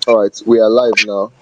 All right, we are live now.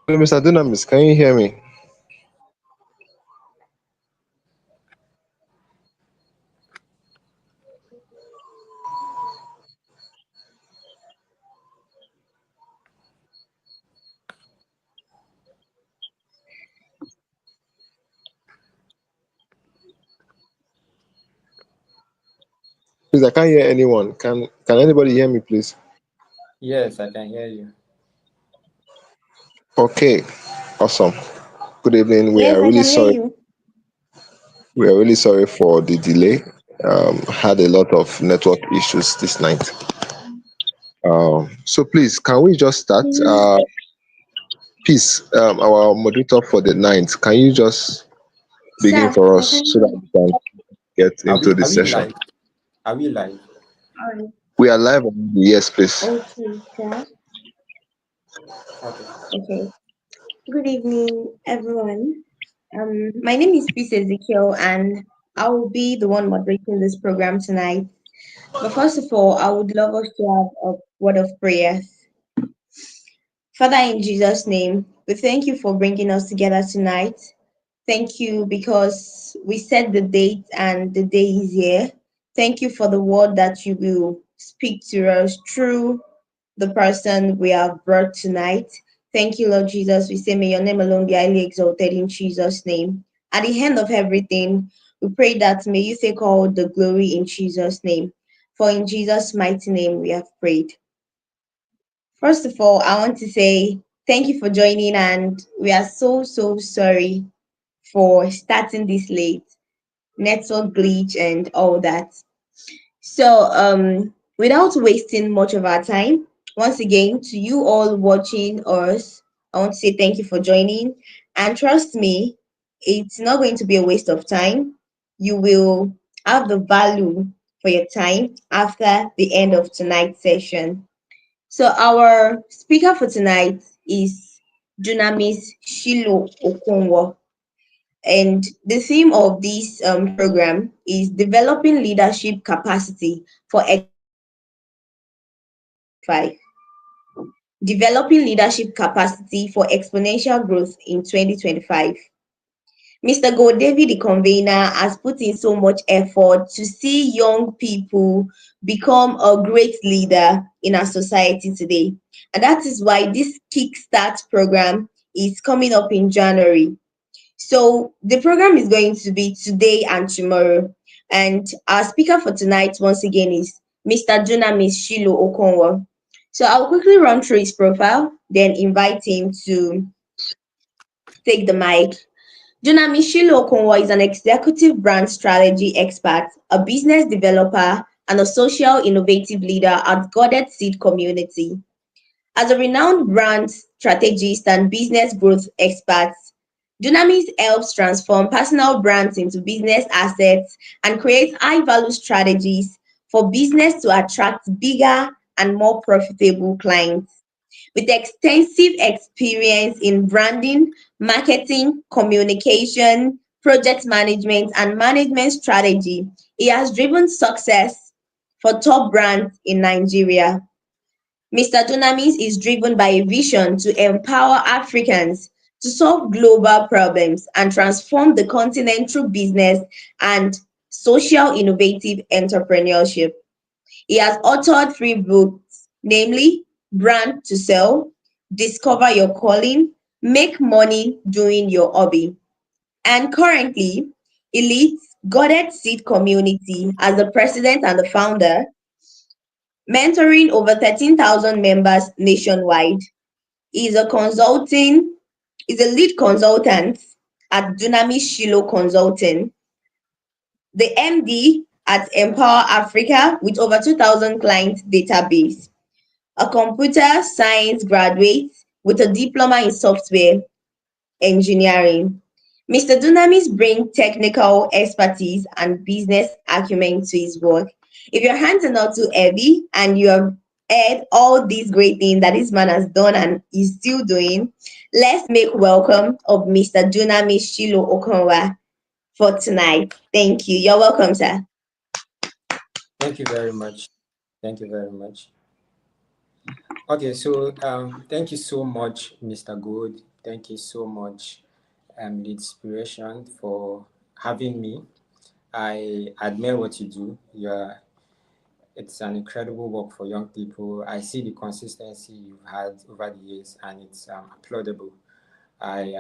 Hello, Mr. Dunamis, can you hear me? Please, I can't hear anyone. Can anybody hear me, please? Yes, I can hear you. Okay, awesome. Good evening. Yes, I can hear you. We are really sorry for the delay. Had a lot of network issues this night. So please, can we just start? Please, our moderator for the night, can you just begin Sir, for I us can so hear that you. we can get Are into we the are we session? live? Are we live? Alright. We are live. Yes, please. Okay, sir. Okay. Okay. Good evening, everyone. My name is Peace Ezekiel, and I will be the one moderating this program tonight. But first of all, I would love us to have a word of prayer. Father, in Jesus' name, we thank you for bringing us together tonight. Thank you because we set the date and the day is here. Thank you for the word that you will speak to us through the person we have brought tonight. Thank you, Lord Jesus. We say, may your name alone be highly exalted in Jesus' name. At the end of everything, we pray that may you take all the glory in Jesus' name. For in Jesus' mighty name we have prayed. First of all, I want to say thank you for joining, and we are so sorry for starting this late, network glitch and all that. So, without wasting much of our time, once again, to you all watching us, I want to say thank you for joining. And trust me, it's not going to be a waste of time. You will have the value for your time after the end of tonight's session. So, our speaker for tonight is Dunamis Shilo Okonwo. And the theme of this program is developing leadership capacity for five. Developing leadership capacity for exponential growth in 2025. Mr. Gold David, the convener, has put in so much effort to see young people become a great leader in our society today. And that is why this Kickstart program is coming up in January. So the program is going to be today and tomorrow. And our speaker for tonight, once again, is Mr. Dunamis Shilo Okonwo. So I'll quickly run through his profile, then invite him to take the mic. Dunamis Shilo Okonwo is an executive brand strategy expert, a business developer, and a social innovative leader at Goddard Seed Community. As a renowned brand strategist and business growth expert, Dunamis helps transform personal brands into business assets and create high-value strategies for business to attract bigger and more profitable clients. With extensive experience in branding, marketing, communication, project management, and management strategy, he has driven success for top brands in Nigeria. Mr. Dunamis is driven by a vision to empower Africans to solve global problems and transform the continent through business and social innovative entrepreneurship. He has authored three books, namely Brand to Sell, Discover Your Calling, Make Money Doing Your Hobby. And currently, he leads Goddard Seed Community as the president and the founder, mentoring over 13,000 members nationwide. He is a lead consultant at Dunamis Shilo Consulting, the MD at Empower Africa with over 2,000 client database, a computer science graduate with a diploma in software engineering. Mr. Dunamis brings technical expertise and business acumen to his work. If your hands are not too heavy and you have heard all these great things that this man has done and is still doing, let's make welcome of Mr. Dunamis Shilo Okonwa for tonight. Thank you. You're welcome, sir. Thank you very much. Thank you very much. Okay, so thank you so much, Mr. Good. Thank you so much, the inspiration for having me. I admire what you do. It's an incredible work for young people. I see the consistency you've had over the years, and it's applaudable. I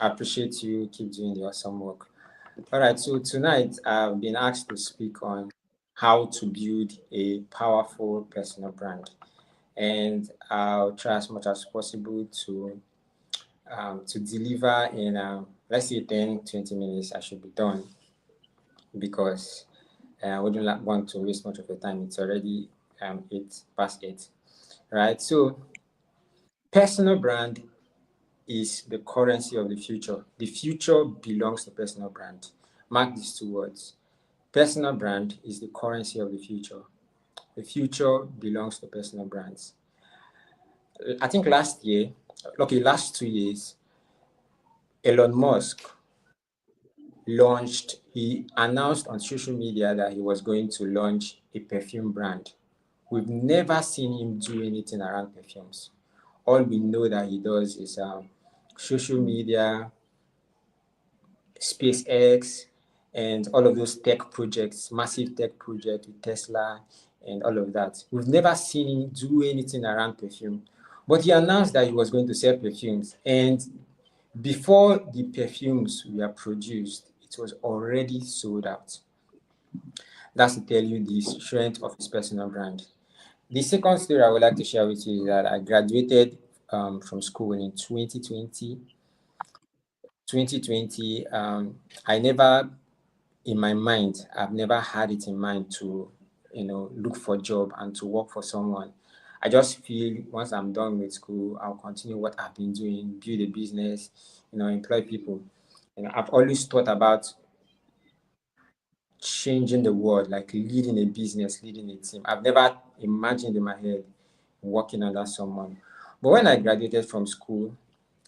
appreciate you. Keep doing the awesome work. All right. So tonight I've been asked to speak on how to build a powerful personal brand, and I'll try as much as possible to deliver in let's say 10-20 minutes. I should be done because I wouldn't want to waste much of your time. It's already 8 past 8, right? So personal brand is the currency of the future. The future belongs to personal brand. Mark these two words. Personal brand is the currency of the future. The future belongs to personal brands. I think last 2 years, Elon Musk he announced on social media that he was going to launch a perfume brand. We've never seen him do anything around perfumes. All we know that he does is social media, SpaceX, and all of those tech projects, massive tech projects with Tesla and all of that. We've never seen him do anything around perfume. But he announced that he was going to sell perfumes. And before the perfumes were produced, it was already sold out. That's to tell you the strength of his personal brand. The second story I would like to share with you is that I graduated from school in 2020. 2020, I never, in my mind, I've never had it in mind to, look for a job and to work for someone. I just feel once I'm done with school, I'll continue what I've been doing, build a business, employ people. I've always thought about changing the world, like leading a business, leading a team. I've never imagined in my head working under someone. But when I graduated from school,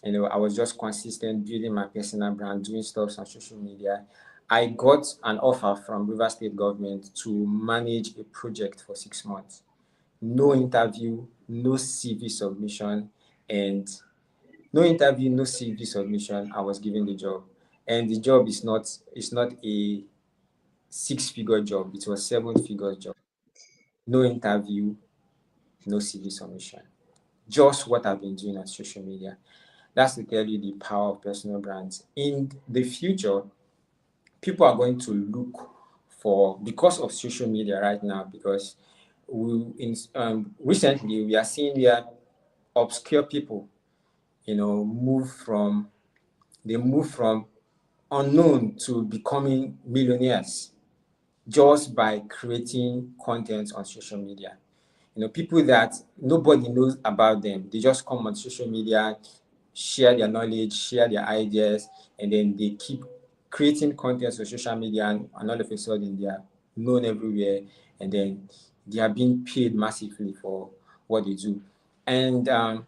I was just consistent building my personal brand, doing stuff on social media. I got an offer from River State government to manage a project for 6 months. No interview, no CV submission, and no interview, no CV submission. I was given the job, and the job is not a six-figure job. It was seven-figure job. No interview, no CV submission. Just what I've been doing on social media. That's to tell you the power of personal brands. In the future, people are going to look for, because of social media right now, because recently we are seeing where obscure people, move from unknown to becoming millionaires just by creating content on social media. People that nobody knows about them, they just come on social media, share their knowledge, share their ideas, and then they keep creating content on social media, and all of a sudden they are known everywhere, and then they are being paid massively for what they do. And I'd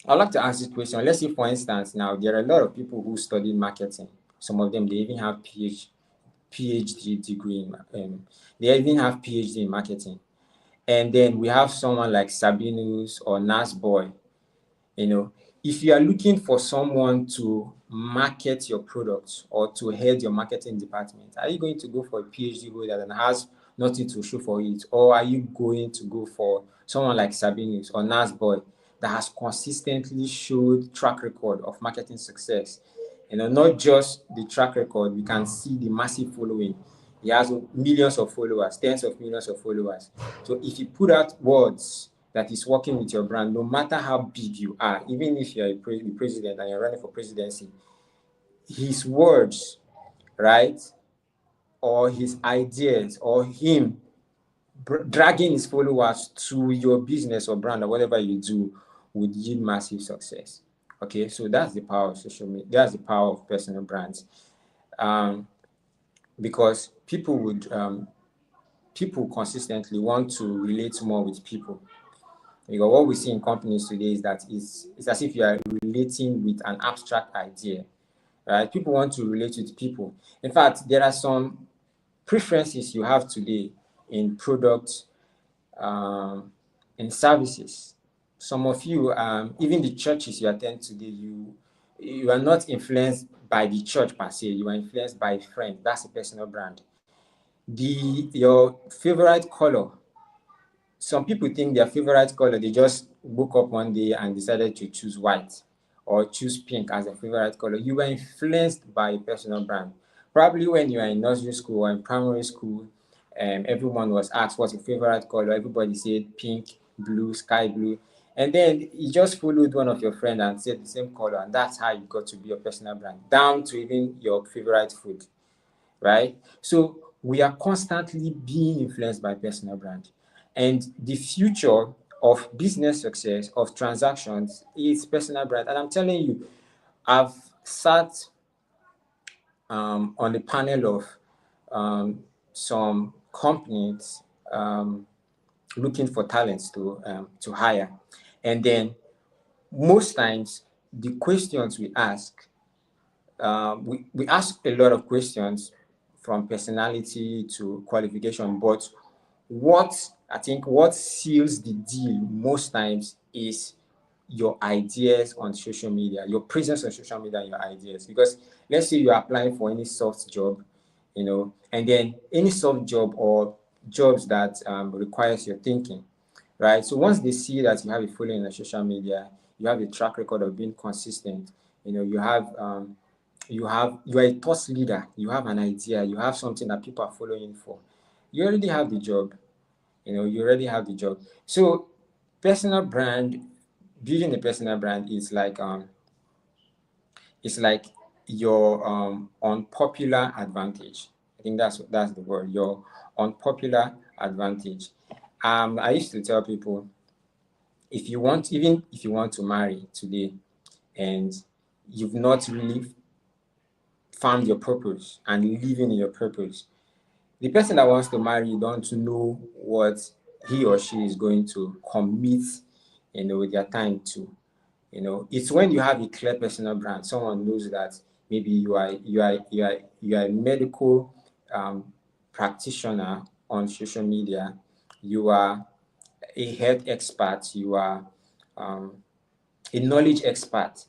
like to ask this question. Let's say, for instance, now there are a lot of people who study marketing. Some of them, they even have PhD degree they even have PhD in marketing. And then we have someone like Sabinus or Nas Boy. If you are looking for someone to market your products or to head your marketing department, are you going to go for a PhD holder that has nothing to show for it? Or are you going to go for someone like Sabinus or Nas Boy that has consistently showed track record of marketing success? Not just the track record, we can see the massive following. He has millions of followers, tens of millions of followers. So if you put out words that is working with your brand, no matter how big you are, even if you're the president and you're running for presidency, his words, right, or his ideas, or him dragging his followers to your business or brand or whatever you do would yield massive success. Okay, so that's the power of social media. That's the power of personal brands. Because people consistently want to relate more with people. Because what we see in companies today is that it's as if you are relating with an abstract idea, right? People want to relate with people. In fact, there are some preferences you have today in products, in services, some of you, even the churches you attend today, you are not influenced by the church per se. You are influenced by a friend. That's a personal brand. Your favorite color. Some people think their favorite color, they just woke up one day and decided to choose white or choose pink as a favorite color. You were influenced by a personal brand. Probably when you are in nursery school or in primary school, everyone was asked what's your favorite color. Everybody said pink, blue, sky blue. And then you just followed one of your friends and said the same color, and that's how you got to be your personal brand, down to even your favorite food, right? So we are constantly being influenced by personal brand. And the future of business success, of transactions, is personal brand. And I'm telling you, I've sat on the panel of some companies looking for talents to hire. And then most times, the questions we ask, we ask a lot of questions from personality to qualification, but what seals the deal most times is your ideas on social media, your presence on social media, and your ideas. Because let's say you're applying for any soft job, and then any soft job or jobs that requires your thinking, right? So once they see that you have a following on social media, you have a track record of being consistent, you are a thought leader, you have an idea, you have something that people are following for. You already have the job, you already have the job. So personal brand, building a personal brand is like it's like your unpopular advantage. I think that's the word, your unpopular advantage. I used to tell people, even if you want to marry today and you've not really found your purpose and living in your purpose, the person that wants to marry you don't know what he or she is going to commit, with their time to. It's when you have a clear personal brand, someone knows that maybe you are a medical practitioner on social media, you are a health expert, you are a knowledge expert.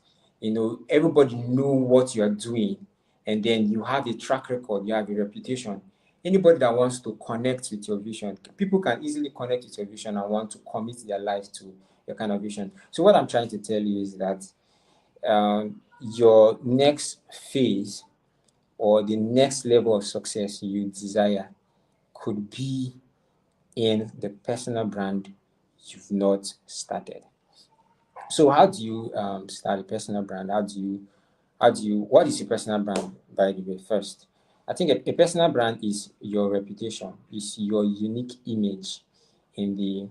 Everybody know what you are doing, and then you have a track record, you have a reputation. Anybody that wants to connect with your vision, people can easily connect with your vision and want to commit their life to your kind of vision. So what I'm trying to tell you is that your next phase or the next level of success you desire could be in the personal brand you've not started. So how do you start a personal brand? What is your personal brand, by the way, first? I think a personal brand is your reputation, is your unique image in the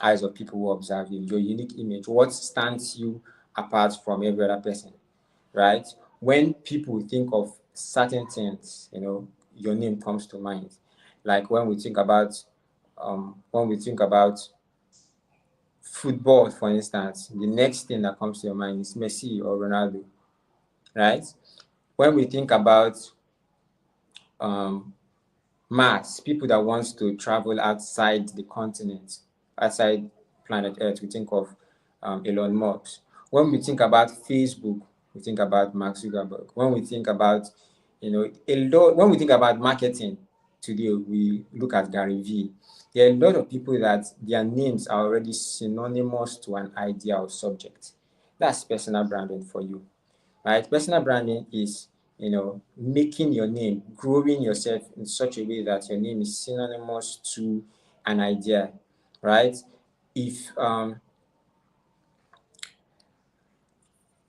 eyes of people who observe you, your unique image, what stands you apart from every other person, right? When people think of certain things, your name comes to mind. Like when we think about football, for instance, the next thing that comes to your mind is Messi or Ronaldo, right? When we think about um, Mars, people that wants to travel outside the continent, outside planet Earth, we think of Elon Musk. When we think about Facebook, we think about Mark Zuckerberg. When we think about, when we think about marketing today, we look at Gary Vee. There are a lot of people that their names are already synonymous to an idea or subject. That's personal branding for you, right? Personal branding is, making your name, growing yourself in such a way that your name is synonymous to an idea, right? If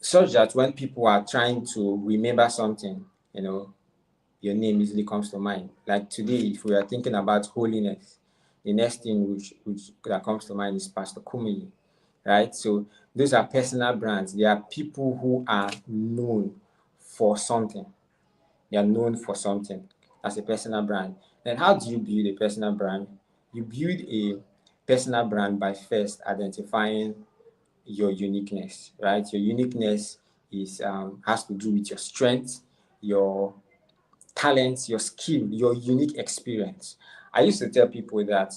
Such that when people are trying to remember something, your name easily comes to mind. Like today, if we are thinking about holiness, the next thing which that comes to mind is Pastor Kumuyi, right? So those are personal brands. They are people who are known for something. They are known for something as a personal brand. Then how do you build a personal brand? You build a personal brand by first identifying your uniqueness, right? Your uniqueness is has to do with your strength, your talents, your skill, your unique experience. I used to tell people that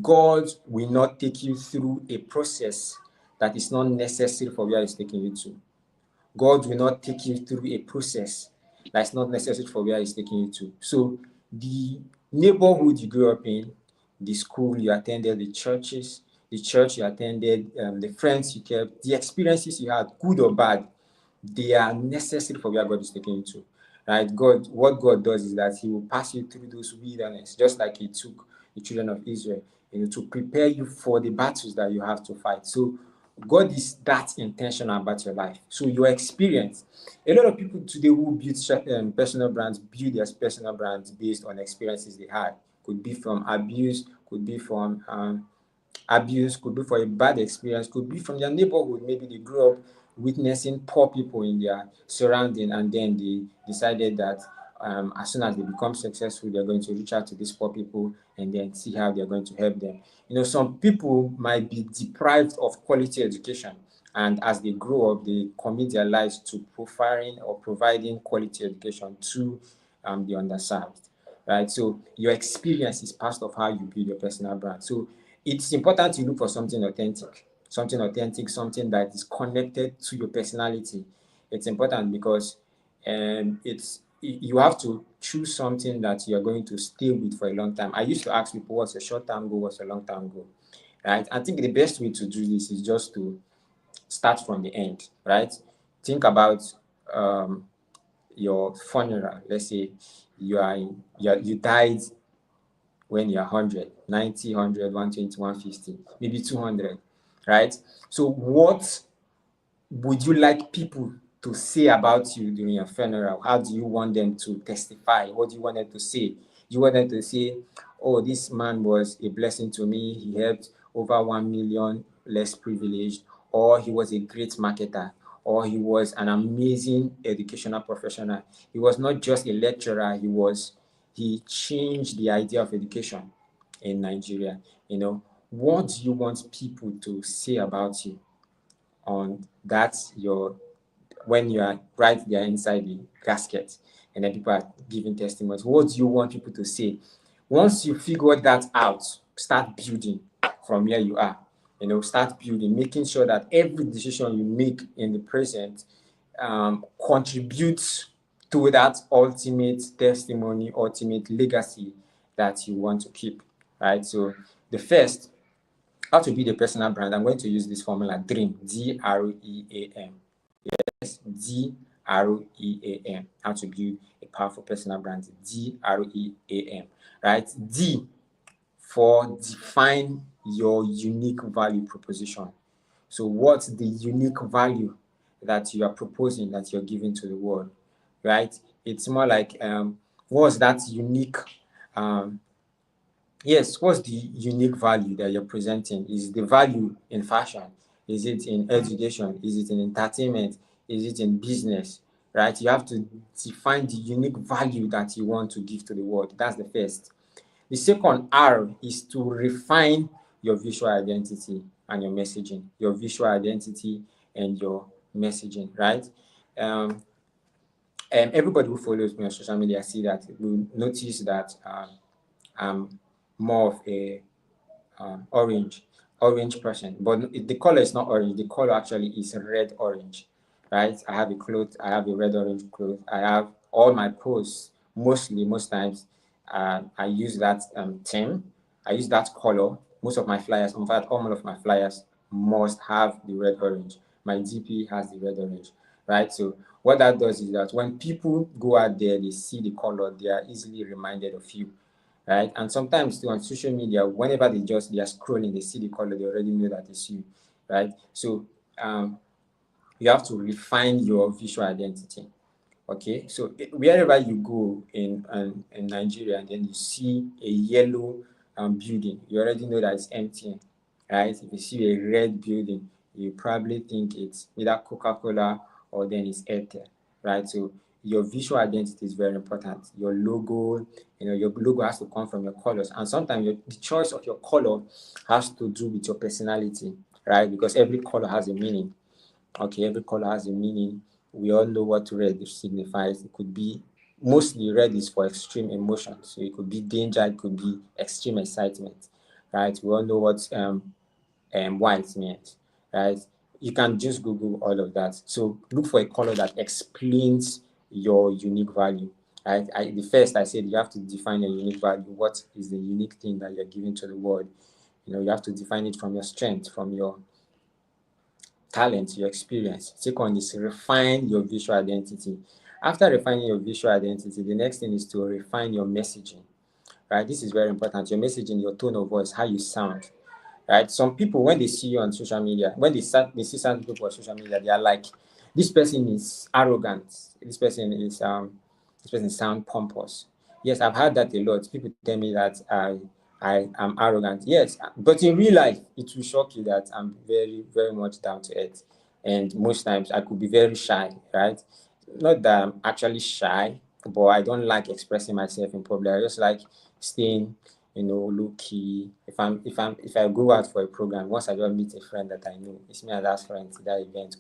God will not take you through a process that is not necessary for where He's taking you to. God will not take you through a process that's not necessary for where He's taking you to. So the neighborhood you grew up in, the school you attended, the church you attended, the friends you kept, the experiences you had, good or bad, they are necessary for where God is taking you to. Right? What God does is that He will pass you through those wilderness, just like He took the children of Israel, to prepare you for the battles that you have to fight. So God is that intentional about your life. So your experience, a lot of people today who build personal brands build their personal brands based on experiences they had. Could be from abuse, could be from abuse, could be for a bad experience, could be from their neighborhood. Maybe they grew up witnessing poor people in their surrounding, and then they decided that as soon as they become successful, they're going to reach out to these poor people and then see how they're going to help them. Some people might be deprived of quality education, and as they grow up, they commit their lives to providing quality education to the underserved. Right? So your experience is part of how you build your personal brand. So it's important to look for something authentic, something that is connected to your personality. It's important because you have to choose something that you're going to stay with for a long time. I used to ask people, what's your short-term goal, what's your long-term goal? Right? I think the best way to do this is just to start from the end, right? Think about your funeral. Let's say you died when you're 100, 90, 100, 120, 150, maybe 200, right? So what would you like people to say about you during your funeral? How do you want them to testify? What do you want them to say? You want them to say, oh, this man was a blessing to me. He helped over 1 million less privileged, or he was a great marketer, or he was an amazing educational professional. He was not just a lecturer, he changed the idea of education in Nigeria. What do you want people to say about you on that your when you are right there inside the casket, and then people are giving testimonies? What do you want people to say? Once you figure that out, start building from where you are. Start building, making sure that every decision you make in the present contributes to that ultimate testimony, ultimate legacy that you want to keep. Right? So the first, how to build a personal brand, I'm going to use this formula: DREAM, DREAM. Yes, DREAM. How to build a powerful personal brand, DREAM. Right? D for define your unique value proposition. So what's the unique value that you are proposing, that you're giving to the world? Right? It's more like what's that unique yes, what's the unique value that you're presenting? Is the value in fashion? Is it in education? Is it in entertainment? Is it in business? Right? You have to define the unique value that you want to give to the world. That's the first. The second R is to refine your visual identity and your messaging. Your visual identity and your messaging, right? Everybody who follows me on social media see that will notice that I'm more of a orange person, but the color is not orange. The color actually is red orange, right? I have a red orange cloth. I have all my posts, most times I use that theme. I use that color. Most of my flyers, in fact all of my flyers, must have the red orange. My DP has the red orange, right? So what that does is that when people go out there, they see the color, they are easily reminded of you, right? And sometimes too on social media, whenever they are scrolling, they see the color, they already know that it's you, right? So you have to refine your visual identity. Okay, so wherever you go in Nigeria, and then you see a yellow building, you already know that it's empty, right? If you see a red building, you probably think it's either Coca-Cola or then it's Airtel, right? So your visual identity is very important. Your logo, your logo has to come from your colors, and sometimes the choice of your color has to do with your personality, right? Because every color has a meaning. Okay, every color has a meaning. We all know what red signifies. It could be, mostly red is for extreme emotions. So it could be danger, it could be extreme excitement, right? We all know what white means, right? You can just Google all of that. So look for a color that explains your unique value, right? The first I said you have to define your unique value. What is the unique thing that you're giving to the world? You have to define it from your strength, from your talent, your experience. Second is refine your visual identity. After refining your visual identity, the next thing is to refine your messaging, right? This is very important. Your messaging, your tone of voice, how you sound, right? Some people, when they see you on social media, when they see some people on social media, they are like, this person is arrogant. This person sound pompous. Yes, I've heard that a lot. People tell me that I am arrogant. Yes, but in real life, it will shock you that I'm very, very much down to earth. And most times I could be very shy, right? Not that I'm actually shy, but I don't like expressing myself in public. I just like staying, low key. If I go out for a program, once I just meet a friend that I know, it's me and that friend to that event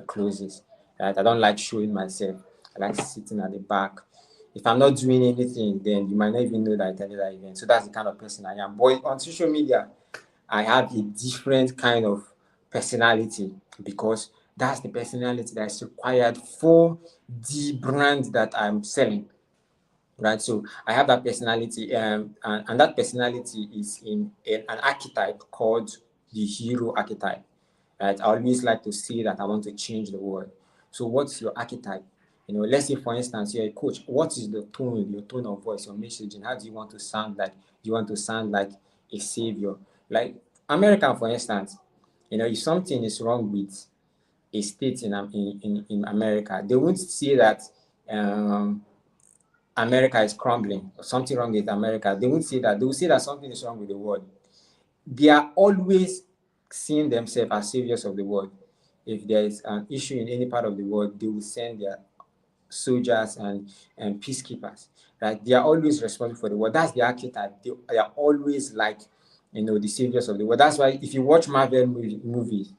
closes. Right? I don't like showing myself. I like sitting at the back. If I'm not doing anything, then you might not even know that I attended that event. So that's the kind of person I am. But on social media, I have a different kind of personality because that's the personality that is required for the brand that I'm selling. Right, so I have that personality, and that personality is in an archetype called the hero archetype. Right, I always like to say that I want to change the world. So, what's your archetype? Let's say, for instance, you're a coach. What is the tone, your tone of voice, your messaging? How do you want to sound like? Do you want to sound like a savior? Like American, for instance, if something is wrong with a state in America, they won't say that. America is crumbling or something wrong with America. They won't say that. They will say that something is wrong with the world. They are always seeing themselves as saviors of the world. If there is an issue in any part of the world, they will send their soldiers and peacekeepers. Right? They are always responsible for the world. That's the archetype. They are always like, the saviors of the world. That's why if you watch Marvel movies,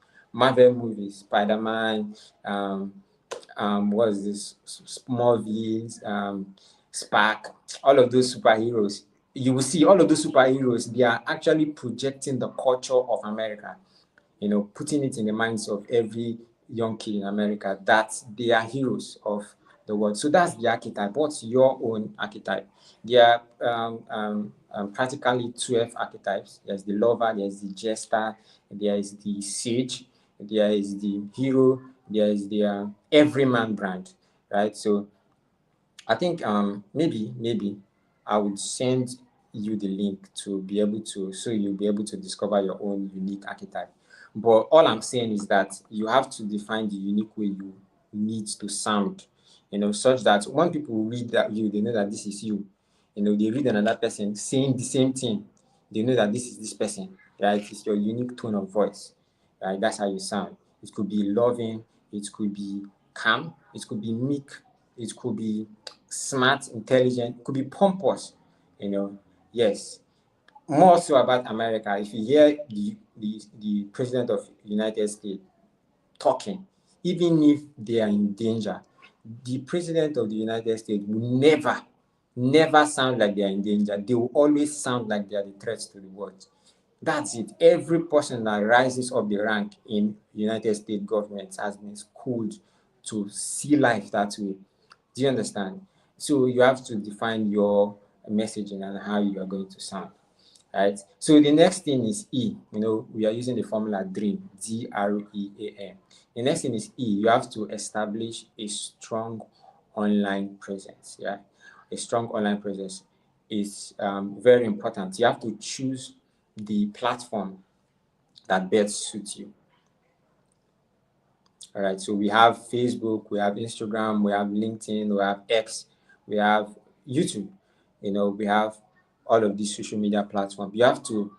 Spider-Man, what is this, Smallville, Spark, all of those superheroes, you will see all of those superheroes, they are actually projecting the culture of America, putting it in the minds of every young kid in America that they are heroes of the world. So that's the archetype. What's your own archetype? There are practically 12 archetypes. There's the lover, there's the jester, there is the sage, there is the hero, there is the everyman brand, right? So I think maybe I would send you the link to be able to, so you'll be able to discover your own unique archetype. But all I'm saying is that you have to define the unique way you need to sound, such that when people read that you, they know that this is you. They read another person saying the same thing, they know that this is this person, right? It's your unique tone of voice, right? That's how you sound. It could be loving, it could be calm, it could be meek, it could be smart, intelligent, it could be pompous, Yes. More so about America, if you hear the president of the United States talking, even if they are in danger, the president of the United States will never sound like they are in danger. They will always sound like they are the threats to the world. That's it. Every person that rises up the rank in United States government has been schooled to see life that way. Do you understand? So you have to define your messaging and how you are going to sound. Right. So the next thing is E. We are using the formula DREAM, DREAM. The next thing is E. You have to establish a strong online presence. Yeah, a strong online presence is very important. You have to choose the platform that best suits you. All right. So we have Facebook, we have Instagram, we have LinkedIn, we have X, we have YouTube. We have all of these social media platforms. You have to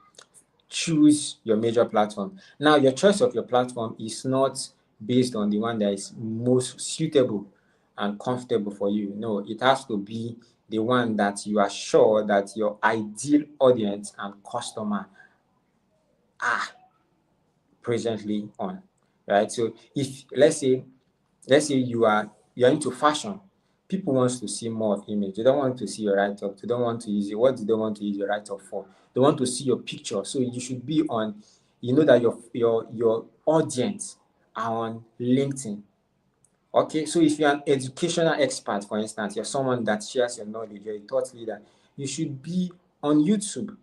choose your major platform. Now, your choice of your platform is not based on the one that is most suitable and comfortable for you. No, it has to be the one that you are sure that your ideal audience and customer are presently on, right? So if let's say you're into fashion, people want to see more of image. They don't want to see your write-up. They don't want to use it. What do they want to use your write-up for? They want to see your picture. So you should be on, you know that your audience are on LinkedIn. Okay, so if you're an educational expert, for instance, you're someone that shares your knowledge, you're a thought leader, you should be on YouTube,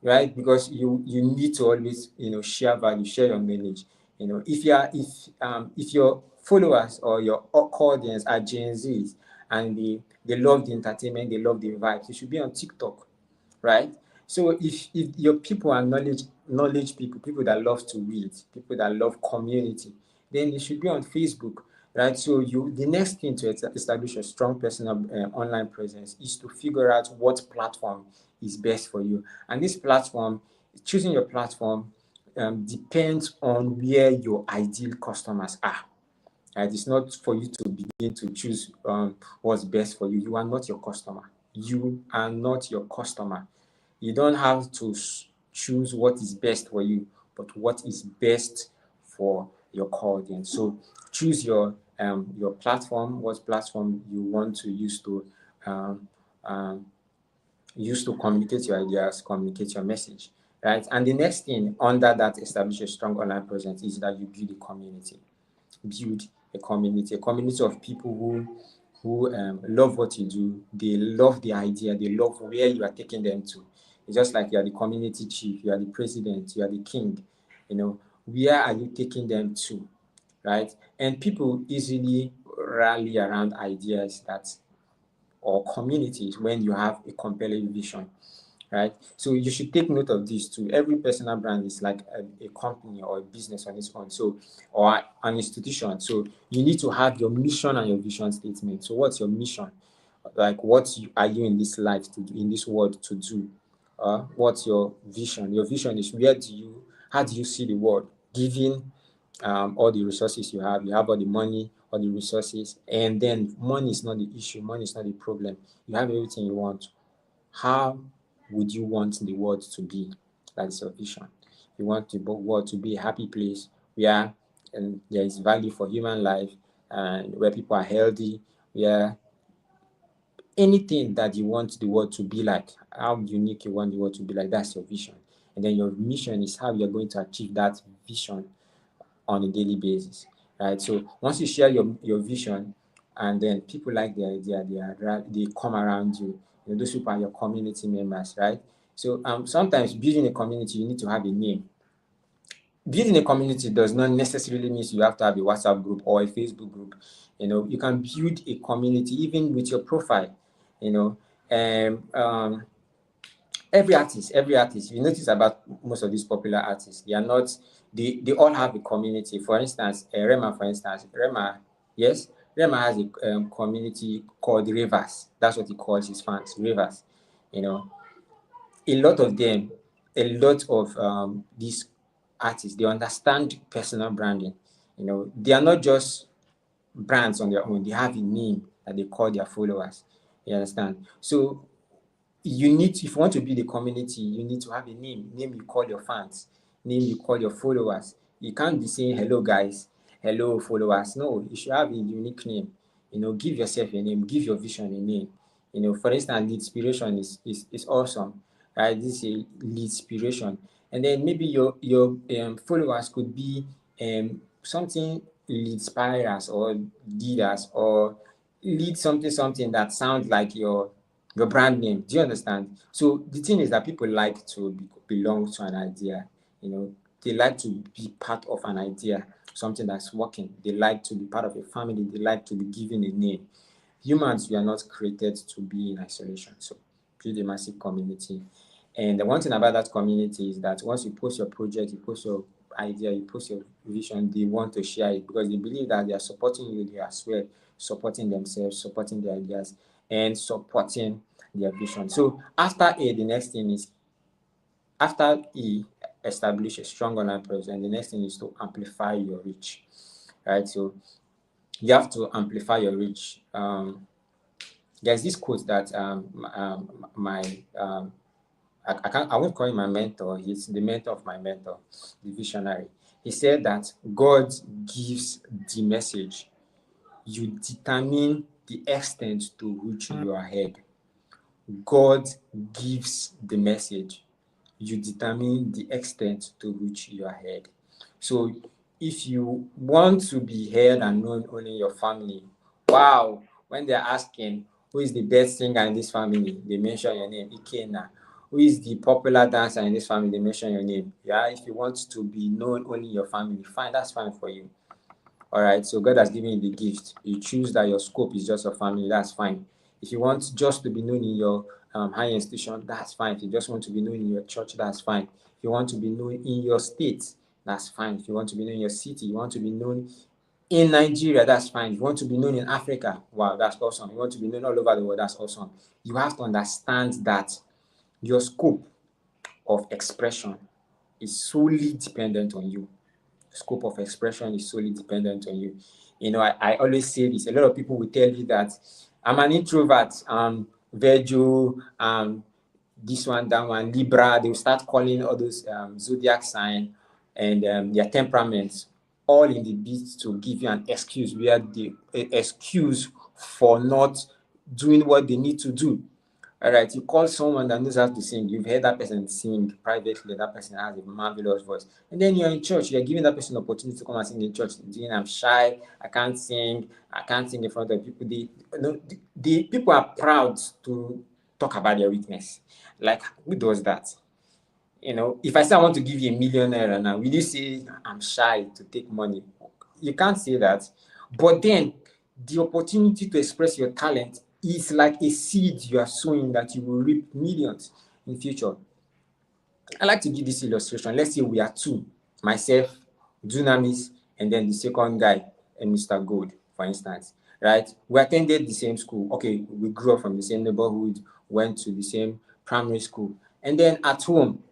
right? Because you need to always, share value, share your knowledge. If your followers or your audience are Gen Zs and they love the entertainment, they love the vibes, you should be on TikTok, right? So if your people are knowledge people that love to read, people that love community, then you should be on Facebook, right? So the next thing to establish a strong personal online presence is to figure out what platform is best for you. And this platform, choosing your platform depends on where your ideal customers are. Right? It's not for you to begin to choose what's best for you. You are not your customer. You are not your customer. You don't have to choose what is best for you, but what is best for your core audience. So choose your platform, what platform you want to um, um, use to communicate your ideas, communicate your message, right? And the next thing under that establish a strong online presence is that you build a community. Build a community of people who love what you do. They love the idea. They love where you are taking them to. It's just like you are the community chief, you are the president, you are the king. Where are you taking them to, right? And people easily rally around ideas that or communities when you have a compelling vision, right? So you should take note of this too. Every personal brand is like a company or a business on its own, so or an institution. So you need to have your mission and your vision statement. So what's your mission? Like are you in this life to do, in this world to do? What's your vision? Your vision is how do you see the world? Given all the resources you have all the money, all the resources, and then money is not the issue, money is not the problem. You have everything you want. How would you want the world to be? That is your vision. You want the world to be a happy place where there is value for human life and where people are healthy, where anything that you want the world to be like, how unique you want the world to be like, that's your vision. And then your mission is how you're going to achieve that vision on a daily basis, right? So once you share your vision and then people like the idea, they come around you. Those people are your community members, right? So sometimes building a community, you need to have a name. Building a community does not necessarily mean you have to have a WhatsApp group or a Facebook group. You can build a community even with your profile. And every artist, you notice about most of these popular artists, they are not, they all have a community. For instance, Rema, yes, Rema has a community called Ravers. That's what he calls his fans, Ravers. You know, a lot of these artists, they understand personal branding. They are not just brands on their own. They have a name that they call their followers. You understand? So if you want to build a community, you need to have a name you call your fans, name you call your followers. You can't be saying hello guys, hello followers. No, you should have a unique name. Give yourself a name, give your vision a name. For instance, lead inspiration is awesome, right? This is a lead inspiration. And then maybe your followers could be something lead inspirers or leaders, or lead something that sounds like your brand name. Do you understand? So the thing is that people like to belong to an idea. They like to be part of an idea, something that's working. They like to be part of a family. They like to be given a name. Humans, we are not created to be in isolation. So build a massive community. And the one thing about that community is that once you post your project, you post your idea, you post your vision, they want to share it because they believe that they are supporting you, they are as well supporting themselves, supporting their ideas, and supporting their vision. So after A, the next thing is, after E, establish a strong online presence, the next thing is to amplify your reach, right? So you have to amplify your reach. There's this quote that I won't call him my mentor. He's the mentor of my mentor, the visionary. He said that God gives the message. You determine the extent to which you are heard. God gives the message. You determine the extent to which you are heard. So if you want to be heard and known only in your family, wow, when they're asking who is the best singer in this family, they mention your name, Ikena. Who is the popular dancer in this family, they mention your name. Yeah, if you want to be known only in your family, fine, that's fine for you. All right, so God has given you the gift. You choose that your scope is just your family, that's fine. If you want just to be known in your higher institution, that's fine. If you just want to be known in your church, that's fine. If you want to be known in your state, that's fine. If you want to be known in your city, you want to be known in Nigeria, that's fine. If you want to be known in Africa, wow, that's awesome. You want to be known all over the world, that's awesome. You have to understand that your scope of expression is solely dependent on you. Scope of expression is solely dependent on you. I always say this. A lot of people will tell you that I'm an introvert, Virgo, this one, that one, Libra. They will start calling all those zodiac sign and their temperaments, all in the bid to give you an excuse where the excuse for not doing what they need to do. All right, you call someone that knows how to sing. You've heard that person sing privately. That person has a marvelous voice. And then you're in church. You're giving that person an opportunity to come and sing in church. I'm shy. I can't sing. I can't sing in front of people. The people are proud to talk about their weakness. Like, who does that? If I say I want to give you £1,000,000 now, will you say I'm shy to take money? You can't say that. But then the opportunity to express your talent is like a seed you are sowing that you will reap millions in future. I like to give this illustration. Let's say we are two, myself, Dunamis, and then the second guy, and Mr. Gold, for instance, right? We attended the same school. Okay, we grew up from the same neighborhood, went to the same primary school. And then at home,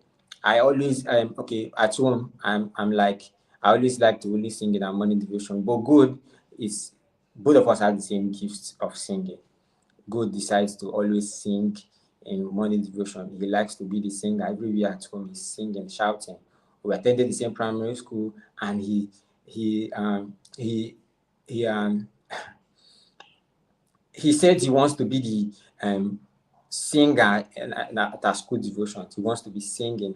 I always at home I'm like I always like to only sing in our morning devotion. But Gold is both of us have the same gifts of singing. God decides to always sing in morning devotion. He likes to be the singer everywhere at home. He's singing, shouting. We attended the same primary school, and he said he wants to be the singer at our school devotion. He wants to be singing.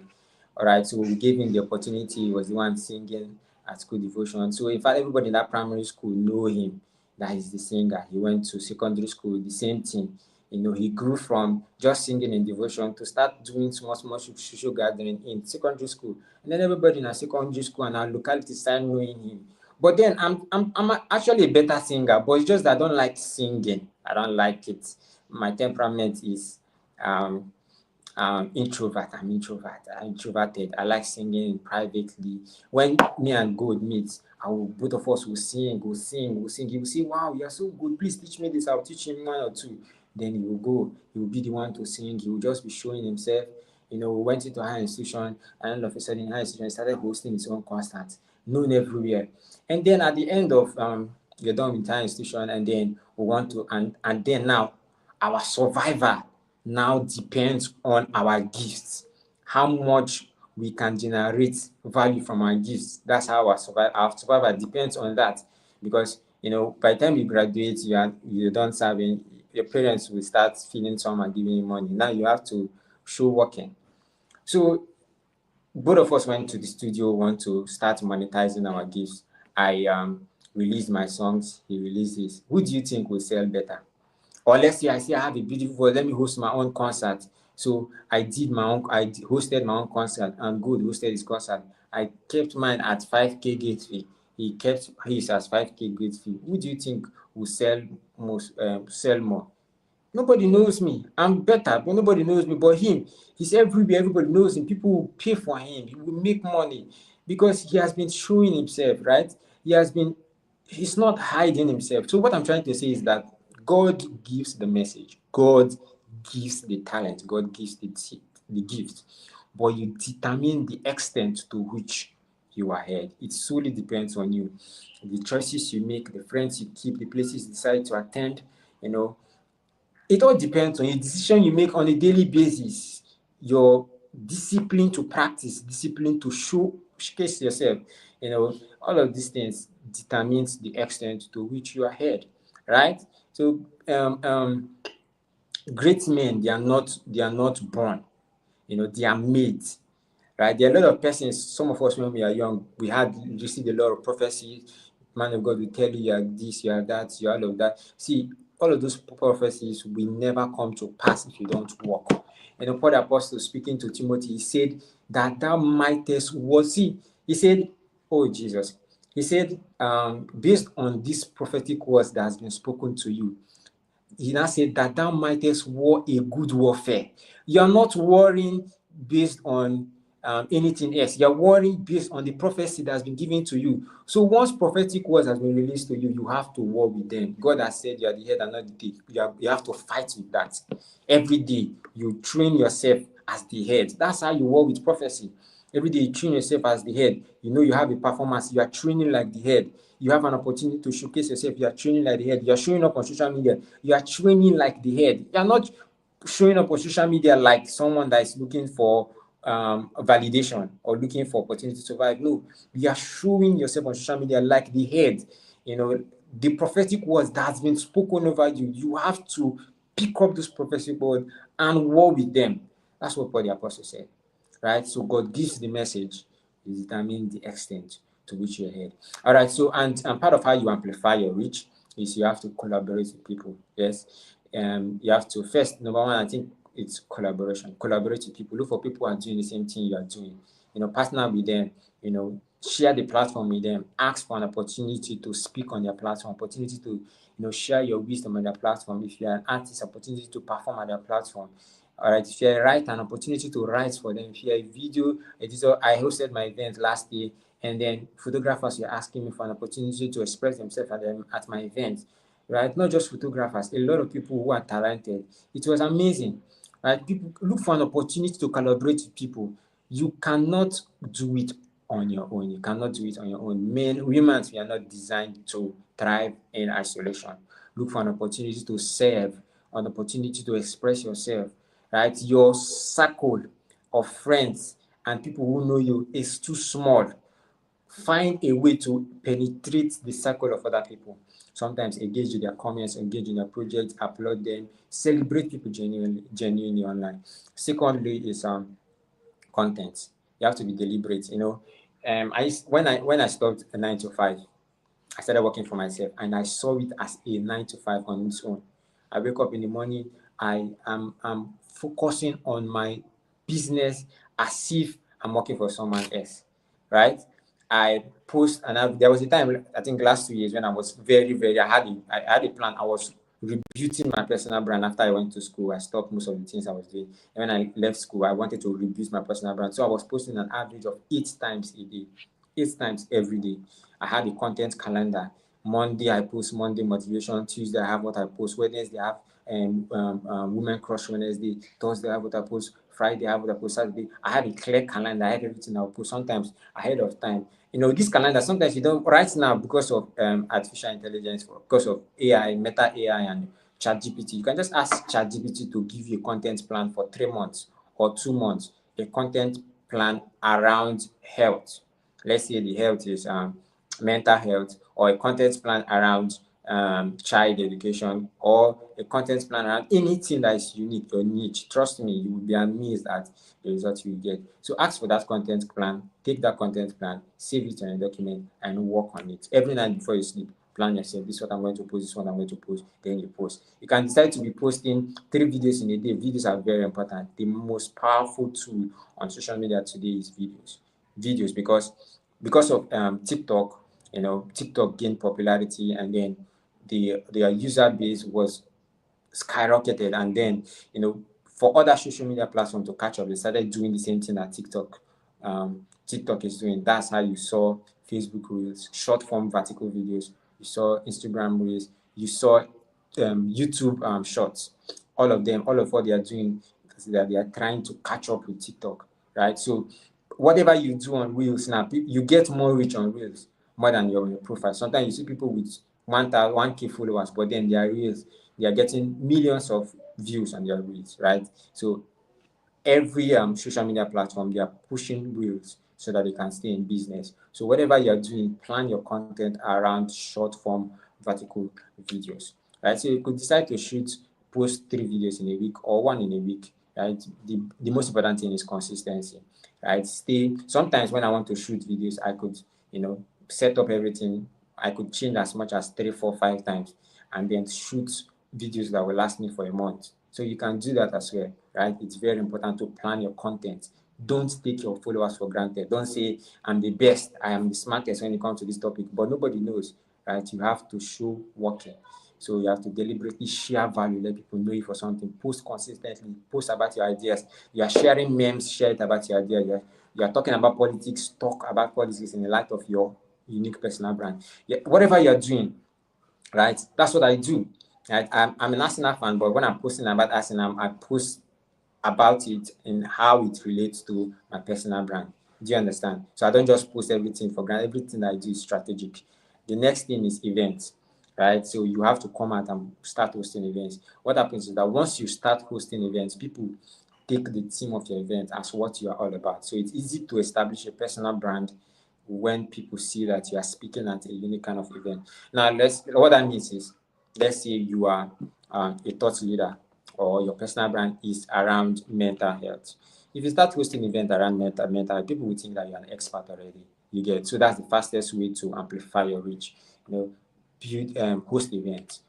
All right, so we gave him the opportunity. He was the one singing at school devotion. So in fact, everybody in that primary school know him, that he's the singer. He went to secondary school, the same thing. He grew from just singing in devotion to start doing small social gathering in secondary school. And then everybody in our secondary school and our locality started knowing him. But then I'm actually a better singer, but it's just that I don't like singing. I don't like it. My temperament is introvert. I'm introverted. I like singing privately. When me and God meet, both of us will sing, we'll sing. He will say, wow, you're so good. Please teach me this. I'll teach him one or two. Then he will go. He will be the one to sing. He will just be showing himself. We went into higher institution, and all of a sudden, higher institution started hosting his own concert, known everywhere. And then at the end of you're done with higher institution, and then we want to, and then now our survivor now depends on our gifts, how much we can generate value from our gifts. That's how our survivor depends on that. Because by the time you graduate, you're done serving, your parents will start feeling some and giving you money. Now you have to show working. So both of us went to the studio, want to start monetizing our gifts. I released my songs, he released his. Who do you think will sell better? Or let's say I say I have a beautiful voice, let me host my own concert. So I hosted my own concert, and Good hosted his concert. I kept mine at 5K gate fee. He kept his as 5K gate fee. Who do you think will sell more? Nobody knows me. I'm better, but nobody knows me. But him, he's everywhere. Everybody knows him. People will pay for him. He will make money because he has been showing himself, right? He's not hiding himself. So what I'm trying to say is that God gives the message. God gives the talent. God gives the gift. But you determine the extent to which you are heard. It solely depends on you. The choices you make, the friends you keep, the places you decide to attend, it all depends on your decision you make on a daily basis, your discipline to practice, discipline to showcase yourself. All of these things determines the extent to which you are heard, right? So great men, they are not born, they are made, right? There are a lot of persons. Some of us, when we are young, we had received a lot of prophecies. Man of God will tell you, you are this, you are that, you are all of that. See, all of those prophecies will never come to pass if you don't walk. And Paul the Apostle, speaking to Timothy, he said that thou mightest was see. He said, oh Jesus, he said, based on this prophetic words that has been spoken to you, he now said that thou mightest war a good warfare. You are not warring based on anything else. You are warring based on the prophecy that has been given to you. So once prophetic words has been released to you, you have to war with them. God has said you are the head and not the tail. You have to fight with that. Every day you train yourself as the head. That's how you war with prophecy. Every day you train yourself as the head. You have a performance. You are training like the head. You have an opportunity to showcase yourself. You are training like the head. You are showing up on social media. You are training like the head. You are not showing up on social media like someone that is looking for validation or looking for opportunity to survive. No, you are showing yourself on social media like the head. The prophetic words that has been spoken over you. You have to pick up those prophetic words and war with them. That's what Paul the Apostle said. Right? So God gives the message, you determine the extent to which you're heard. All right. So and part of how you amplify your reach is you have to collaborate with people. Yes. You have to first, number one, I think it's collaboration. Collaborate with people. Look for people who are doing the same thing you are doing. Partner with them. Share the platform with them. Ask for an opportunity to speak on their platform. Opportunity to share your wisdom on their platform. If you are an artist, opportunity to perform on their platform. All right, if you're a writer, an opportunity to write for them. If you're a video editor, I hosted my event last year, and then photographers were asking me for an opportunity to express themselves at my event, right? Not just photographers, a lot of people who are talented. It was amazing, right? People look for an opportunity to collaborate with people. You cannot do it on your own. You cannot do it on your own. Men, women, we are not designed to thrive in isolation. Look for an opportunity to serve, an opportunity to express yourself, right? Your circle of friends and people who know you is too small. Find a way to penetrate the circle of other people. Sometimes engage in their comments, engage in their projects, applaud them, celebrate people genuinely online. Secondly is content. You have to be deliberate. When I stopped a 9 to 5, I started working for myself, and I saw it as a 9 to 5 on its own. I wake up in the morning, I'm focusing on my business as if I'm working for someone else, right? I post, and there was a time, I think last 2 years, when I was very, very, I had a plan. I was rebuilding my personal brand after I went to school. I stopped most of the things I was doing. And when I left school, I wanted to rebuild my personal brand. So I was posting an average of 8 times a day, 8 times every day. I had a content calendar. Monday I post Monday motivation. Tuesday I have what I post. Wednesday I have women crush Wednesday. Thursday I have what I post. Friday I have what I post. Saturday I have a clear calendar. I have everything I'll post. Sometimes ahead of time. This calendar, sometimes you don't. Right now, because of artificial intelligence, because of AI, Meta AI, and ChatGPT, you can just ask ChatGPT to give you a content plan for 3 months or 2 months. A content plan around health. Let's say the health is mental health, or a content plan around child education, or a content plan around anything that is unique or niche. Trust me, you will be amazed at the results you get. So ask for that content plan, take that content plan, save it on a document, and work on it. Every night before you sleep, plan yourself. This is what I'm going to post, this is what I'm going to post, then you post. You can decide to be posting 3 videos in a day. Videos are very important. The most powerful tool on social media today is videos. Because of TikTok, TikTok gained popularity, and then their user base was skyrocketed, and then for other social media platforms to catch up, they started doing the same thing that TikTok is doing. That's how you saw Facebook Reels, short form vertical videos. You saw Instagram Reels. You saw YouTube Shorts. All of what they are doing is that they are trying to catch up with TikTok, right? So whatever you do on Reels now, you get more reach on Reels more than your profile. Sometimes you see people with 1K followers, but then their Reels, they are getting millions of views on their Reels, right? So every social media platform, they are pushing Reels so that they can stay in business. So whatever you're doing, plan your content around short form vertical videos, right? So you could decide to post 3 videos in a week or one in a week, right? The most important thing is consistency, right? Sometimes when I want to shoot videos, I could, set up everything. I could change as much as 3, 4, 5 times and then shoot videos that will last me for a month. So you can do that as well, right? It's very important to plan your content. Don't take your followers for granted. Don't say, I'm the best, I am the smartest when it comes to this topic, but nobody knows, right? You have to show working. So you have to deliberately share value, let people know you for something. Post consistently, post about your ideas. You are sharing memes, share it about your idea. You are talking about politics, talk about politics in the light of your unique personal brand. Yeah, whatever you're doing, right? That's what I do. Right? I'm an Arsenal fan, but when I'm posting about Arsenal, I post about it and how it relates to my personal brand. Do you understand? So I don't just post everything for granted. Everything I do is strategic. The next thing is events, right? So you have to come out and start hosting events. What happens is that once you start hosting events, people take the theme of your event as what you are all about. So it's easy to establish a personal brand when people see that you are speaking at a unique kind of event. Now, what that means is, let's say you are a thought leader or your personal brand is around mental health. If you start hosting events around mental health, people will think that you're an expert already. You get so that's the fastest way to amplify your reach. Host events,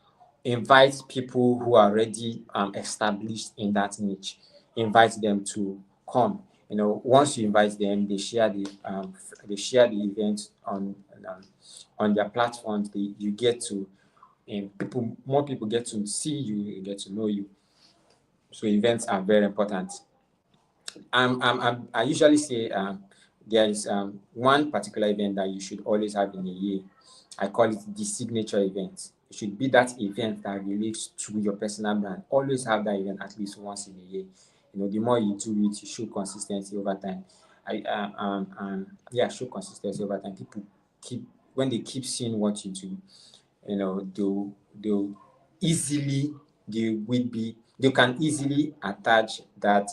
invite people who are already established in that niche, invite them to come. Once you invite them, they share the event on their platforms. You get to more people get to see you, get to know you. So events are very important. I usually say there is one particular event that you should always have in a year. I call it the signature event. It should be that event that relates to your personal brand. Always have that event at least once in a year. The more you do it, you show consistency over time. Show consistency over time. People keep when they keep seeing what you do, they'll easily they can easily attach that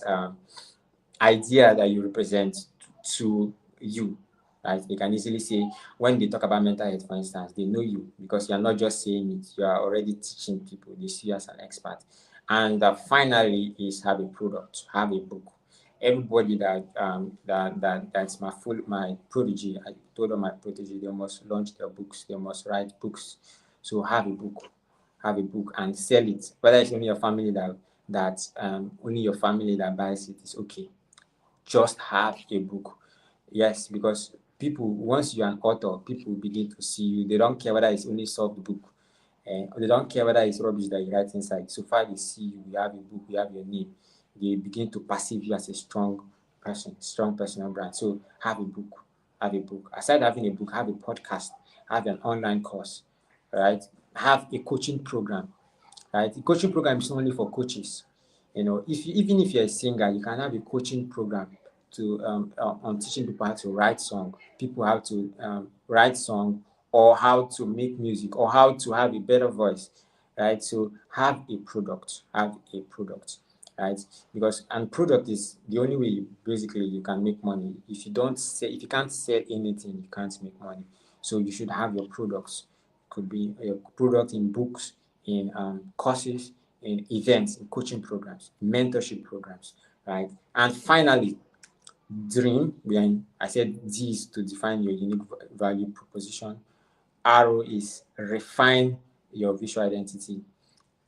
idea that you represent to you, right? They can easily say, when they talk about mental health, for instance, they know you because you're not just saying it, you are already teaching people. They see you as an expert. And finally is have a product, have a book. Everybody that's my prodigy, I told all my protege, they must launch their books, they must write books. So have a book and sell it. Whether it's only your family that buys it, is okay. Just have a book. Yes, because people, once you're an author, people begin to see you. They don't care whether it's only soft book. They don't care whether it's rubbish that you write inside. So far they see you, you have a book, you have your name. They begin to perceive you as a strong person, strong personal brand. So have a book. Have a book. Aside having a book, have a podcast, have an online course, right? Have a coaching program, right? The coaching program is not only for coaches. Even if you're a singer, you can have a coaching program on teaching people how to write song, people how to write song, or how to make music, or how to have a better voice, right? So have a product, right? Because and product is the only way basically you can make money. If you can't sell anything, you can't make money. So you should have your products. Could be a product in books, in courses, in events, in coaching programs, mentorship programs, right? And finally, dream. When I said D is to define your unique value proposition, R is refine your visual identity,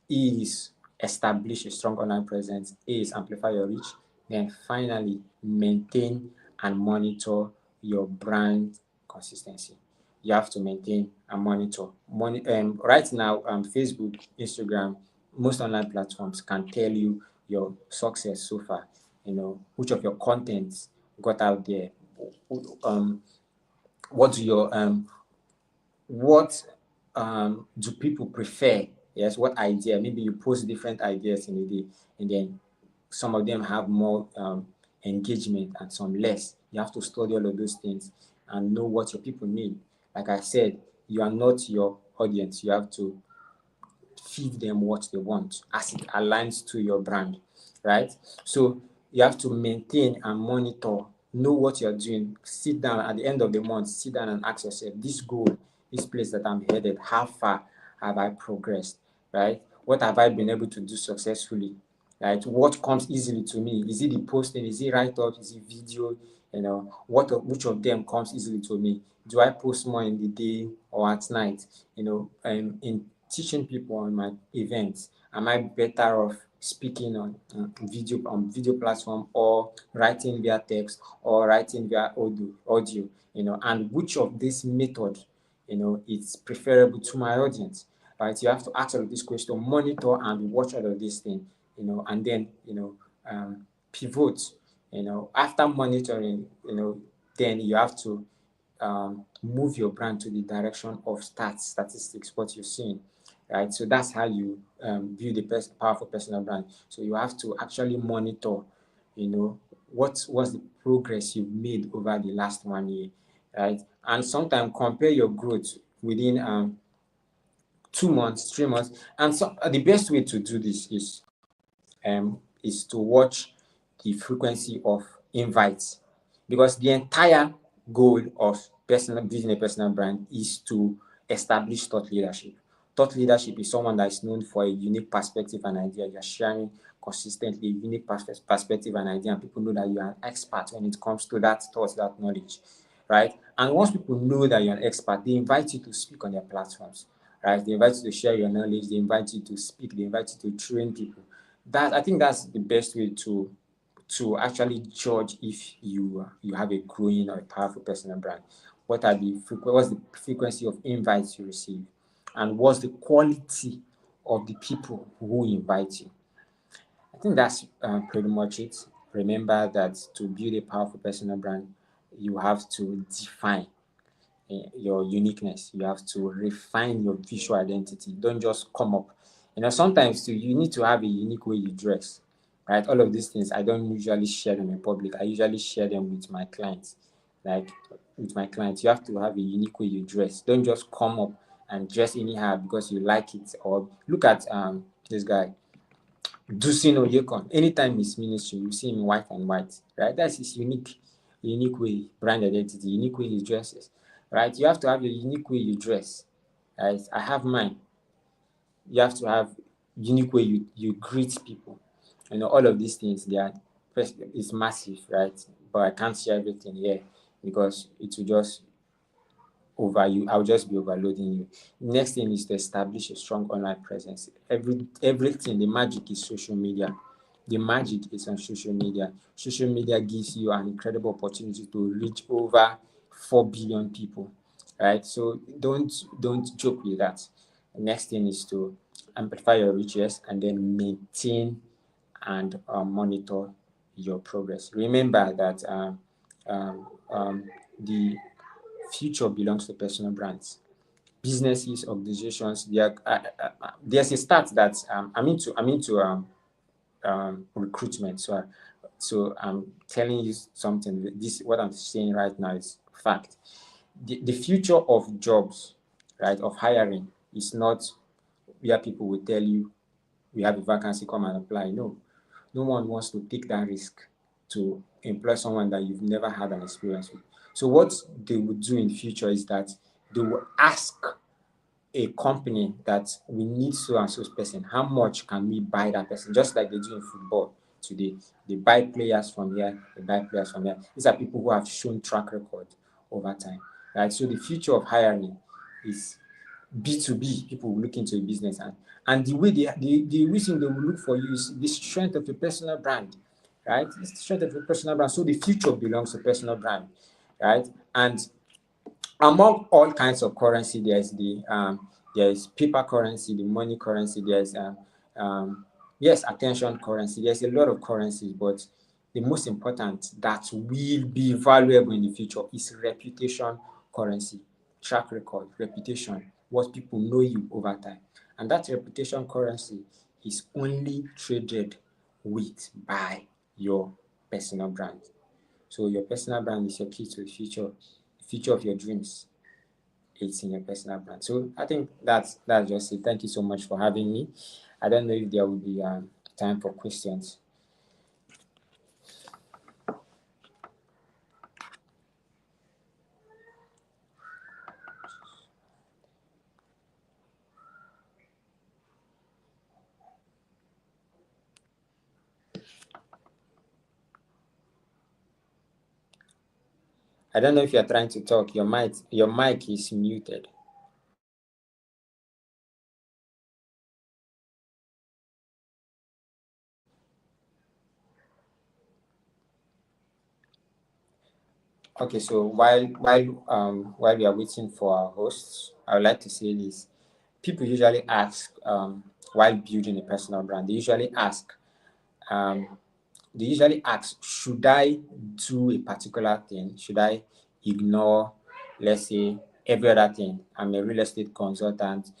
E is establish a strong online presence, A is amplify your reach, then finally maintain and monitor your brand consistency. You have to maintain and monitor. Right now, Facebook, Instagram, most online platforms can tell you your success so far. Which of your contents got out there. Um, what do your what do people prefer? Yes, what idea? Maybe you post different ideas in a day, and then some of them have more engagement and some less. You have to study all of those things and know what your people need. Like I said, you are not your audience. You have to feed them what they want as it aligns to your brand, right? So you have to maintain and monitor, know what you're doing. Sit down at the end of the month, sit down and ask yourself, this goal, this place that I'm headed, how far have I progressed? right? What have I been able to do successfully, right? What comes easily to me? Is it the posting? Is it write-up? Is it video? Which of them comes easily to me? Do I post more in the day or at night? In teaching people on my events, am I better off speaking on video platform, or writing via text, or writing via audio? And which of this method is preferable to my audience, right? You have to ask all of this question, monitor and watch all of these things, and then pivot. After monitoring, then you have to move your brand to the direction of statistics, what you're seeing, right? So that's how you build a powerful personal brand. So you have to actually monitor, what's the progress you've made over the last 1 year, right? And sometimes compare your growth within 2 months, 3 months. And so the best way to do this is to watch the frequency of invites, because the entire goal of building a personal brand is to establish thought leadership. Thought leadership is someone that is known for a unique perspective and idea. You're sharing consistently a unique perspective and idea, and people know that you are an expert when it comes to that thought, that knowledge, right? And once people know that you're an expert, they invite you to speak on their platforms, right? They invite you to share your knowledge, they invite you to speak, they invite you to train people. I think that's the best way to actually judge if you have a growing or a powerful personal brand. What's the frequency of invites you receive, and what's the quality of the people who invite you? I think that's pretty much it. Remember that to build a powerful personal brand, you have to define your uniqueness. You have to refine your visual identity. Don't just come up. Sometimes too, you need to have a unique way you dress, right? All of these things, I don't usually share them in public. I usually share them with my clients. Like with my clients, you have to have a unique way you dress. Don't just come up and dress anyhow because you like it. Or look at this guy, Dusin Oyekon. Anytime he's ministry, you see him white and white, right? That's his unique way, brand identity, unique way he dresses, right? You have to have your unique way you dress, right? I have mine. You have to have unique way you greet people. All of these things, it's massive, right? But I can't share everything here because it will just I'll just be overloading you. Next thing is to establish a strong online presence. Everything, the magic is social media. The magic is on social media. Social media gives you an incredible opportunity to reach over 4 billion people, right? So don't joke with that. Next thing is to amplify your reaches and then maintain and monitor your progress. Remember that the future belongs to personal brands. Businesses, organizations, there's a stat that I'm into recruitment. So I'm telling you something. This what I'm saying right now is fact. The future of jobs, right, of hiring is not where people will tell you we have a vacancy, come and apply. No one wants to take that risk to employ someone that you've never had an experience with. So what they would do in future is that they will ask a company that we need so and so person, how much can we buy that person? Just like they do in football today. They buy players from here, they buy players from here. These are people who have shown track record over time, right? So the future of hiring is B2B. People will look into a business, and the way the reason they will look for you is the strength of your personal brand, right? It's the strength of your personal brand. So the future belongs to personal brand, right? And among all kinds of currency, there's paper currency, the money currency, there's yes, attention currency. There's a lot of currencies, but the most important that will be valuable in the future is reputation currency, track record, reputation, what people know you over time. And that reputation currency is only traded with by your personal brand. So your personal brand is your key to the future of your dreams. It's in your personal brand. So I think that's just it. Thank you so much for having me. I don't know if there will be time for questions. I don't know if you're trying to talk. Your mic is muted. Okay, so while we are waiting for our hosts, I would like to say this. People usually ask, while building a personal brand, um, they usually ask, should I do a particular thing? Should I ignore, let's say, every other thing? I'm a real estate consultant.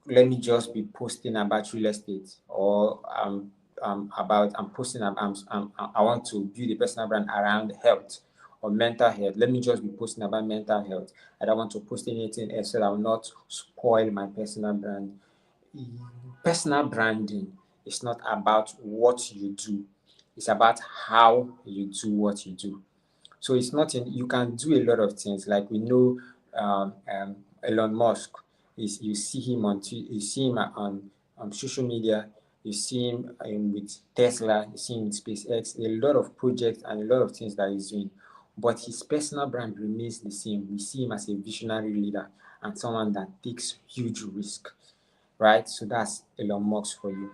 Let me just be posting about real estate, or I'm posting, I want to build a personal brand around health or mental health. Let me just be posting about mental health. I don't want to post anything else so that I will not spoil my personal brand. Personal branding is not about what you do, it's about how you do what you do. So it's not in, you can do a lot of things. Like we know, Elon Musk is, you see him you see him on social media, you see him with Tesla, you see him with SpaceX, a lot of projects and a lot of things that he's doing. But his personal brand remains the same. We see him as a visionary leader and someone that takes huge risk, right? So that's Elon Musk for you.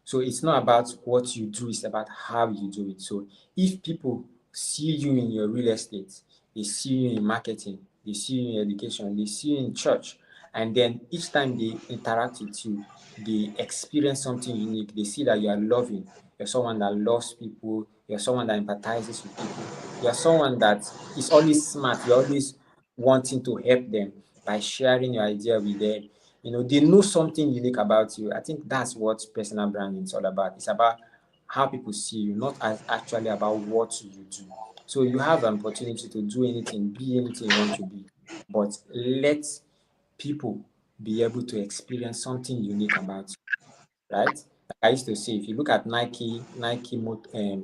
So it's not about what you do, it's about how you do it. So if people see you in your real estate, they see you in marketing, they see you in education, they see you in church, and then each time they interact with you, they experience something unique. They see that you are loving, you're someone that loves people, you're someone that empathizes with people, you're someone that is always smart, you're always wanting to help them by sharing your idea with them. They know something unique about you. I think that's what personal branding is all about. It's about how people see you, not as actually about what you do. So you have an opportunity to do anything, be anything you want to be, but let people be able to experience something unique about you, right? Like I used to say, if you look at Nike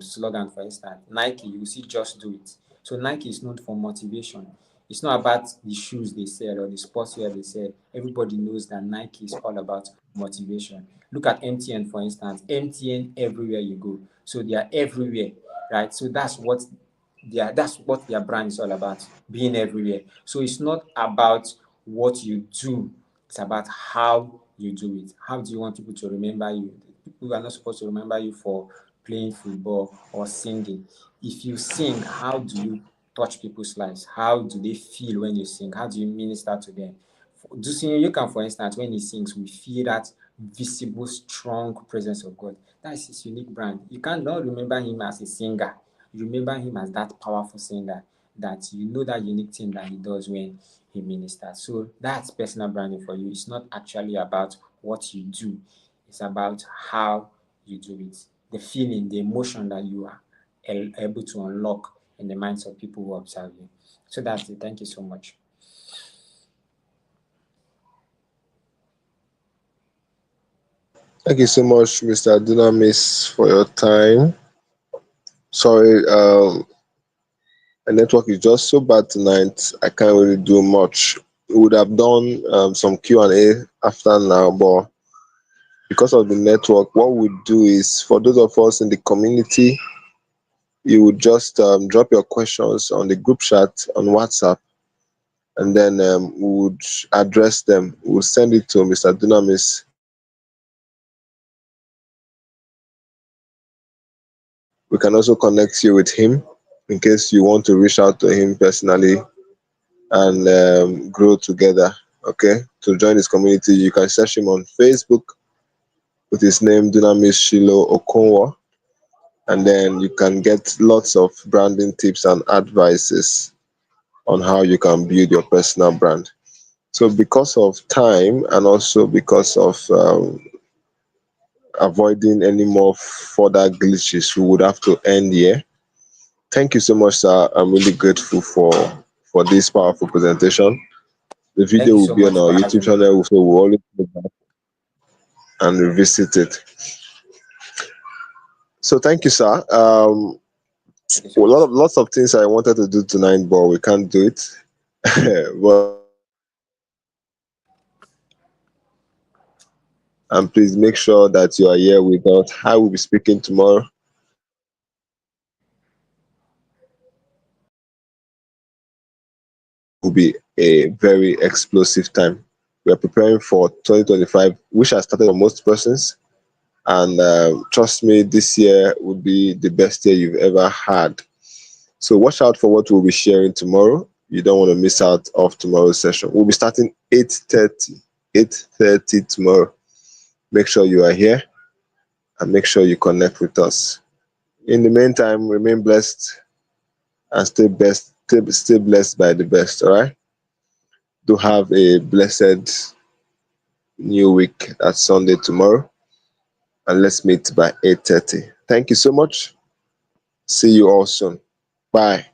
slogan, for instance, Nike, you will see just do it. So Nike is known for motivation. It's not about the shoes they sell or the sportswear they sell. Everybody knows that Nike is all about motivation. Look at MTN, for instance. MTN everywhere you go. So they are everywhere, right? So that's what their brand is all about, being everywhere. So it's not about what you do, it's about how you do it. How do you want people to remember you? People are not supposed to remember you for playing football or singing. If you sing, how do you touch people's lives? How do they feel when you sing? How do you minister to them? You can, for instance, when he sings, we feel that visible, strong presence of God. That is his unique brand. You cannot remember him as a singer. You remember him as that powerful singer, that you know that unique thing that he does when he ministers. So that's personal branding for you. It's not actually about what you do. It's about how you do it. The feeling, the emotion that you are able to unlock in the minds of people who observe you. So that's it. Thank you so much. Thank you so much, Mr. Dunamis, for your time. Sorry, my network is just so bad tonight. I can't really do much. We would have done some Q&A after now, but because of the network, what we do is, for those of us in the community, you would just drop your questions on the group chat on WhatsApp, and then we would address them. We'll send it to Mr. Dunamis. We can also connect you with him in case you want to reach out to him personally and grow together. Okay, to join his community, you can search him on Facebook with his name Dunamis Shilo Okonwa, and then you can get lots of branding tips and advices on how you can build your personal brand. So, because of time and also because of avoiding any more further glitches, we would have to end here. Thank you so much, sir. I'm really grateful for this powerful presentation. The Thank video you will so be on much our for YouTube having me. channel, so we'll always go back and revisit it. So, thank you, sir. Thank you so much. Lots of things I wanted to do tonight, but we can't do it. But and please make sure that you are here with us. I will be speaking tomorrow. be a very explosive time. We are preparing for 2025, which has started for most persons. And trust me, this year would be the best year you've ever had. So watch out for what we'll be sharing tomorrow. You don't want to miss out of tomorrow's session. We'll be starting 8:30, 8:30 tomorrow. Make sure you are here and make sure you connect with us. In the meantime, remain blessed and stay blessed by the best. All right. Do have a blessed new week at Sunday tomorrow, and let's meet by 8:30. Thank you so much. See you all soon. Bye.